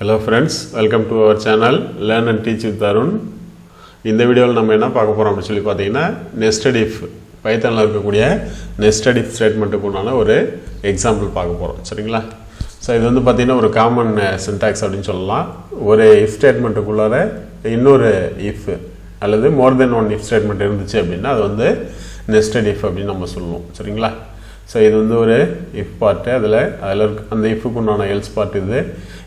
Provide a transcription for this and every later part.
Hello friends, welcome to our channel Learn and Teach with Arun. இந்த வீடியோவில் நம்ம என்ன பார்க்க போறோம் அப்படி சொல்லி பார்த்தீங்கன்னா nested if பைத்தான்ல இருக்கக்கூடிய nested if ஸ்டேட்மென்ட்க்கு உண்டான ஒரு எக்ஸாம்பிள் பார்க்க போறோம் சரிங்களா சோ இது வந்து பார்த்தீங்கன்னா ஒரு காமன் சின்டாக்ஸ் அப்படினு சொல்லலாம் ஒரு if ஸ்டேட்மென்ட்க்குள்ளார இன்னொரு if அல்லது more than one if statement இருந்துச்சு அப்படினா அது வந்து nested if அப்படி நம்ம சொல்லுவோம் சரிங்களா சோ இது வந்து ஒரு if பார்ட் அதுல அந்த if க்கு உண்டான else பார்ட் இது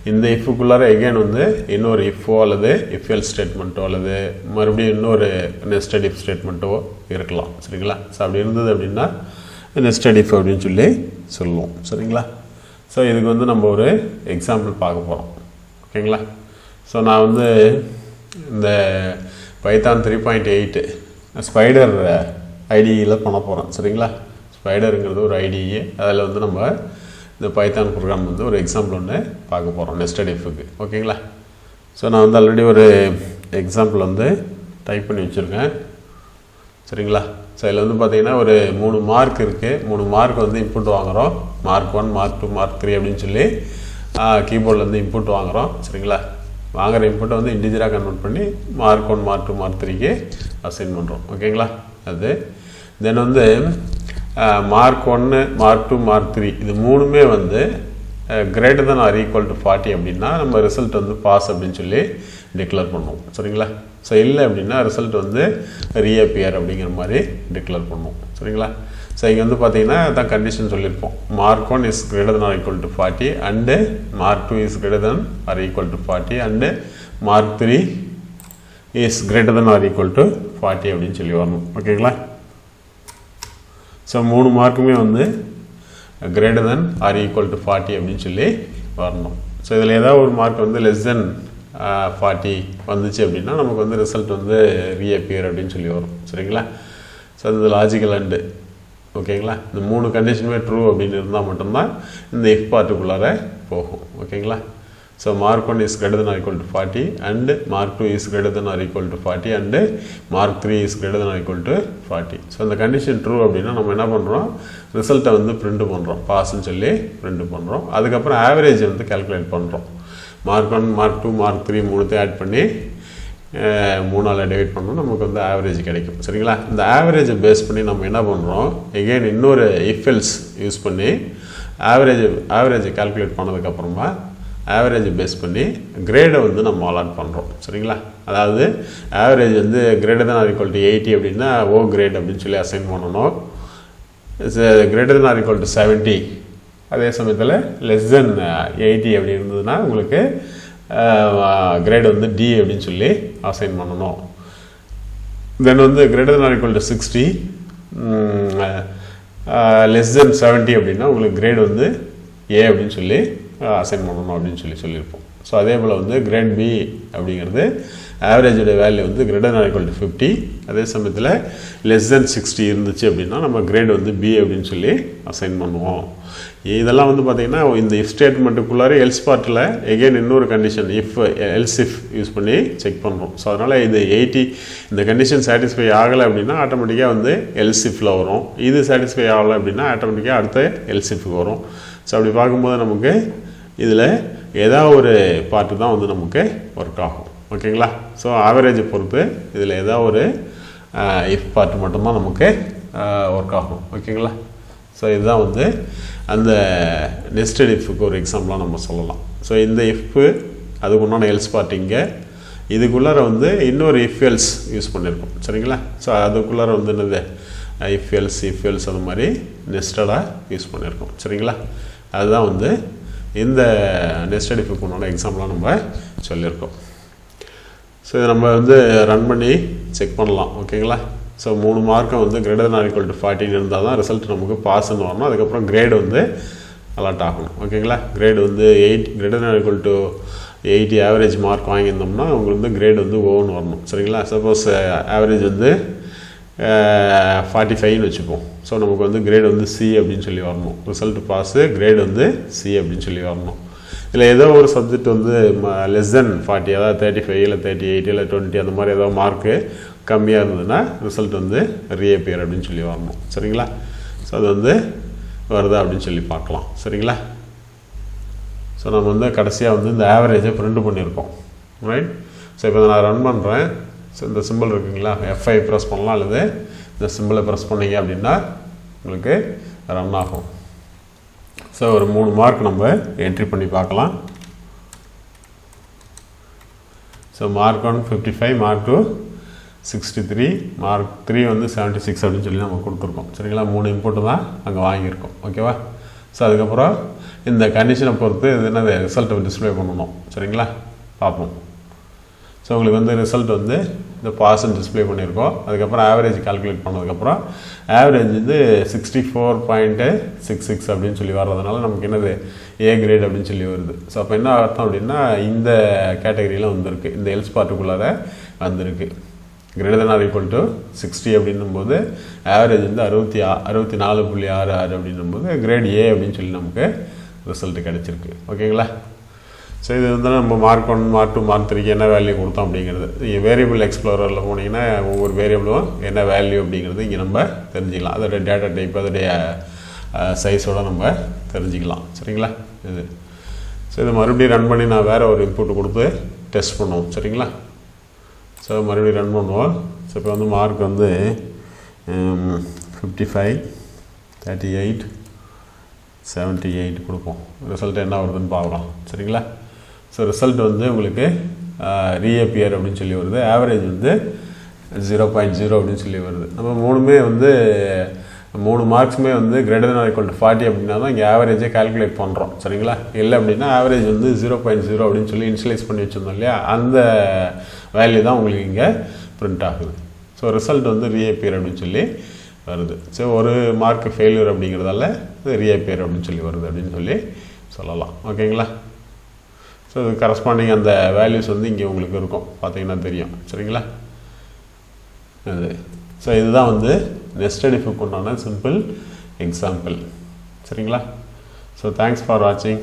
இந்த if குள்ளார again வந்து இன்னொரு if அல்லது if else ஸ்டேட்மென்ட்டோ அல்லது மறுபடியும் இன்னொரு nested if ஸ்டேட்மென்ட்டோ இருக்கலாம் சரிங்களா சோ அப்படி இருந்தது அப்படினா nested if அப்படினு சொல்லி சொல்லுவோம் சரிங்களா சோ இதுக்கு வந்து நம்ம ஒரு எக்ஸாம்பிள் பார்க்க போறோம் ஓகேங்களா சோ நான் வந்து இந்த பைத்தான் 3.8 ஸ்பைடர் IDE ல பண்ண போறேன் சரிங்களா ஸ்பைடர்ங்கிறது ஒரு IDE அதல வந்து நம்ம இந்த பைத்தான் ப்ரோக்ராம் வந்து ஒரு எக்ஸாம்பிள் ஒன்னு பார்க்க போறோம் nested if க்கு ஓகேங்களா சோ நான் வந்து ஆல்ரெடி ஒரு எக்ஸாம்பிள் வந்து டைப் பண்ணி வச்சிருக்கேன் சரிங்களா சோ இதுல வந்து பாத்தீங்கன்னா ஒரு 3 மார்க் இருக்கு 3 மார்க் வந்து இன்புட் வாங்குறோம் மார்க் 1 மார்க் 2 மார்க் 3 அப்படினு சொல்லி கீபோர்ட்ல இருந்து இன்புட் வாங்குறோம் சரிங்களா வாங்குற இன்புட் வந்து இன்டிஜரா கன்வர்ட் பண்ணி மார்க் 1 மார்க் 2 மார்க் 3 க்கு அசைன் பண்றோம் ஓகேங்களா அது தென் வந்து மார்க் 1 மார்க் 2 மார்க் 3 இது மூணுமே வந்து greater than or equal to 40 அப்படினா நம்ம ரிசல்ட் வந்து பாஸ் அப்படினு சொல்லி டிக்ளேர் பண்ணுவோம் சரிங்களா சோ இல்ல அப்படினா ரிசல்ட் வந்து reappear அப்படிங்கிற மாதிரி டிக்ளேர் பண்ணுவோம் சரிங்களா சோ இங்க வந்து பாத்தீங்கன்னா அத condition சொல்லிருப்போம் mark 1 is greater than or equal to 40 and mark 2 is greater than or equal to 40 and mark 3 is greater than or equal to 40 அப்படினு சொல்லி வரணும் ஓகேங்களா சோ மூணு மார்க்குமே வந்து greater than or equal to 40 அப்படினு சொல்லி வரணும் சோ இதுல ஏதாவது ஒரு மார்க் வந்து less than 40 வந்துச்சு அப்படினா நமக்கு வந்து ரிசல்ட் வந்து reappear அப்படினு சொல்லி வரும் சரிங்களா சோ இது லாஜிக்கல் அண்ட் ஓகேங்களா இந்த மூணு கண்டிஷனுமே ட்ரூ அப்படினு இருந்தா மட்டும் தான் இந்த if பார்ட்டுக்குள்ளார போகும் ஓகேங்களா so mark 1 is greater than or equal to 40 and mark 2 is greater than or equal to 40 and mark 3 is greater than or equal to 40 so இந்த கண்டிஷன் ட்ரூ அப்படினா நம்ம என்ன பண்றோம் ரிசல்ட்ட வந்து பிரிண்ட் பண்றோம் பாஸ் னு சொல்லி பிரிண்ட் பண்றோம் அதுக்கு அப்புறம் ஆவரேஜ் வந்து கால்குலேட் பண்றோம் mark 1 mark 2 mark 3 மூணுத்தையும் ஆட் பண்ணி 3 ஆல டிவைட் பண்ணோம் நமக்கு வந்து ஆவரேஜ் கிடைக்கும் சரிங்களா இந்த ஆவரேஜை பேஸ் பண்ணி நம்ம என்ன பண்றோம் again இன்னொரு if else யூஸ் பண்ணி ஆவரேஜ் கால்குலேட் பண்ணதுக்கு அப்புறமா ஆவரேஜ் பேஸ் பண்ணி கிரேட் வந்து நம்ம அலாட் பண்றோம் சரிங்களா அதாவது ஆவரேஜ் வந்து greater than or equal to 80 அப்படினா O கிரேட் அப்படினு சொல்லி அசைன் பண்ணனும் greater than or equal to 70 அதே சமயத்துல less than 80 அப்படி இருந்ததுனா உங்களுக்கு கிரேட் வந்து D அப்படினு சொல்லி அசைன் பண்ணனும் தென் வந்து greater than or equal to 60 less than 70 அப்படினா உங்களுக்கு கிரேட் வந்து A அப்படினு சொல்லி அசைன் பண்ணனும் அப்படினு சொல்லிருப்போம் சோ அதே போல வந்து கிரேட் B அப்படிங்கிறது ஆவரேஜ் ஓட வேல்யூ வந்து greater than or equal to 50 அதே சமயத்துல less than 60 இருந்துச்சு அப்படினா நம்ம கிரேட் வந்து B அப்படினு சொல்லி அசைன் பண்ணுவோம் இதெல்லாம் வந்து பாத்தீங்கன்னா இந்த if ஸ்டேட்மென்ட்க்குள்ளார else பார்ட்ல again இன்னொரு condition if else if use பண்ணி செக் பண்றோம் சோ அதனால இது 80 இந்த கண்டிஷன் satisfy ஆகல அப்படினா ஆட்டோமேட்டிக்கா வந்து else if ல வரும் இது satisfy ஆகல அப்படினா ஆட்டோமேட்டிக்கா அடுத்து else if க்கு வரும் சோ அப்படி பாக்கும்போது நமக்கு இதுல ஏதாவது ஒரு பார்ட் தான் வந்து நமக்கு வர்க் ஆகும் ஓகேங்களா சோ ஆவரேஜ் பொறுத்து இதுல ஏதாவது ஒரு if பார்ட் மட்டும் தான் நமக்கு வர்க் ஆகும் ஓகேங்களா சோ இதுதான் வந்து அந்த nested if க்கு ஒரு எக்ஸாம்பிளா நம்ம சொல்லலாம் சோ இந்த if அதுக்கு உண்டான else பார்ட் இங்க இதுக்குள்ளார வந்து இன்னொரு if else யூஸ் பண்ணிருக்கோம் சரிங்களா சோ அதுக்குள்ளார வந்து என்னது if else அந்த மாதிரி நெஸ்டடா யூஸ் பண்ணிருக்கோம் சரிங்களா அதுதான் வந்து இந்த nested if க்கு உண்டான எக்ஸாம்பிளா நம்ம சொல்லிருக்கோம் சோ இத நம்ம வந்து ரன் பண்ணி செக் பண்ணலாம் ஓகேங்களா சோ மூணு மார்க் வந்து greater than or equal to 40 இருந்தா தான் ரிசல்ட் நமக்கு பாஸ் ன்னு வரணும் அதுக்கு அப்புறம் கிரேட் வந்து அலாட் ஆகணும் ஓகேங்களா கிரேட் வந்து 8 greater than or equal to 80 average mark வாங்கியிருந்தோம்னா உங்களுக்கு வந்து கிரேட் வந்து O ன்னு வரணும் சரிங்களா சப்போஸ் ஆவரேஜ் வந்து 45 ன்னு வெச்சுப்போம் சோ நமக்கு வந்து கிரேட் வந்து C அப்படினு சொல்லி வரணும் ரிசல்ட் பாஸ் கிரேட் வந்து C அப்படினு சொல்லி வரணும் இல்ல ஏதோ ஒரு சப்ஜெக்ட் வந்து less than 40 அதாவது 35 இல்ல 38 இல்ல 20 அந்த மாதிரி ஏதோ மார்க் கம்மியா இருந்ததுனா ரிசல்ட் வந்து reappear அப்படினு சொல்லி வரணும் சரிங்களா சோ அது வந்து வருதா அப்படினு சொல்லி பார்க்கலாம் சரிங்களா ஸோ நம்ம வந்து கடைசியாக வந்து இந்த ஆவரேஜை பிரிண்ட் பண்ணியிருக்கோம் ரைட். ஸோ இப்போ நான் ரன் பண்ணுறேன். ஸோ இந்த சிம்பிள் இருக்குங்களா, F5 ப்ரெஸ் பண்ணலாம் அல்லது இந்த சிம்பிளை ப்ரெஸ் பண்ணிங்க அப்படின்னா உங்களுக்கு ரன் ஆகும். ஸோ ஒரு 3 மார்க் நம்ம என்ட்ரி பண்ணி பார்க்கலாம். ஸோ மார்க் 1 55, மார்க் 2 63, மார்க் 3 வந்து 76 அப்படின்னு சொல்லி நம்ம கொடுத்துருக்கோம் சரிங்களா. 3 இன்புட்டு தான் அங்கே வாங்கியிருக்கோம் ஓகேவா. ஸோ அதுக்கப்புறம் இந்த கண்டிஷனை பொறுத்து இது என்னது ரிசல்ட்டை டிஸ்பிளே பண்ணணும் சரிங்களா. பார்ப்போம். ஸோ உங்களுக்கு வந்து ரிசல்ட் வந்து இந்த பாஸ்ன்னு டிஸ்பிளே பண்ணியிருக்கோம். அதுக்கப்புறம் ஆவரேஜ் கால்குலேட் பண்ணதுக்கப்புறம் ஆவரேஜ் வந்து 64.66 அப்படின்னு சொல்லி வர்றதுனால நமக்கு என்னது ஏ கிரேட் அப்படின்னு சொல்லி வருது. ஸோ அப்போ என்ன அர்த்தம் அப்படின்னா இந்த கேட்டகரியில் வந்திருக்கு, இந்த எல்ஸ் பார்ட்டுக்குள்ளார வந்திருக்கு. Greater than or equal to 60 அப்படின்னும் போது ஆவரேஜ் வந்து 64.66 அப்படின்னும் போது கிரேட் ஏ அப்படின்னு சொல்லி நமக்கு ரிசல்ட் கிடச்சிருக்கு ஓகேங்களா. ஸோ இது வந்து நம்ம மார்க் 1 மார்க் 2 மார்க் 3க்கு என்ன வேல்யூ கொடுத்தோம் அப்படிங்கிறது நீங்கள் வேரியபிள் எக்ஸ்ப்ளோரரில் போனீங்கன்னா ஒவ்வொரு வேரியபிளும் என்ன வேல்யூ அப்படிங்கிறது இங்கே நம்ம தெரிஞ்சுக்கலாம். அதோடைய டேட்டா டைப் அதோடைய சைஸோடு நம்ம தெரிஞ்சுக்கலாம் சரிங்களா. இது ஸோ இதை மறுபடியும் ரன் பண்ணி நான் வேறு ஒரு இன்புட் கொடுத்து டெஸ்ட் பண்ணுவோம் சரிங்களா. ஸோ மறுபடியும் ரன் பண்ணுவோம். ஸோ இப்போ வந்து மார்க் வந்து 55, 38, 78 கொடுப்போம். ரிசல்ட் என்ன வருதுன்னு பார்க்கலாம் சரிங்களா. ஸோ ரிசல்ட் வந்து உங்களுக்கு ரீஅப்பியர் அப்படின்னு சொல்லி வருது. ஆவரேஜ் வந்து 0.0 அப்படின்னு சொல்லி வருது. நம்ம 3 மார்க்ஸுமே வந்து greater than or equal to 40 அப்படின்னா தான் இங்கே ஆவரேஜே கால்குலேட் பண்ணுறோம் சரிங்களா. இல்லை அப்படின்னா ஆவரேஜ் வந்து 0.0 அப்படின்னு சொல்லி இனிஷியலைஸ் பண்ணி வச்சுருந்தோம் இல்லையா, அந்த வேல்யூ தான் உங்களுக்கு இங்கே பிரிண்ட் ஆகுது. ஸோ ரிசல்ட் வந்து ரீஅப்பியர் அப்படின்னு சொல்லி வருது. ஸோ ஒரு மார்க் ஃபெயிலியர் அப்படிங்கிறதால ரீஅப்பியர் அப்படின்னு சொல்லி வருது அப்படின்னு சொல்லி சொல்லலாம் ஓகேங்களா. ஸோ இது கரஸ்பாண்டிங் அந்த வேல்யூஸ் வந்து இங்கே உங்களுக்கு இருக்கும் பார்த்தீங்கன்னா தெரியும் சரிங்களா. அது ஸோ இதுதான் வந்து நெஸ்டட் இஃப்க்கு உண்டான சிம்பிள் எக்ஸாம்பிள் சரிங்களா. ஸோ தேங்க்ஸ் ஃபார் வாட்சிங்.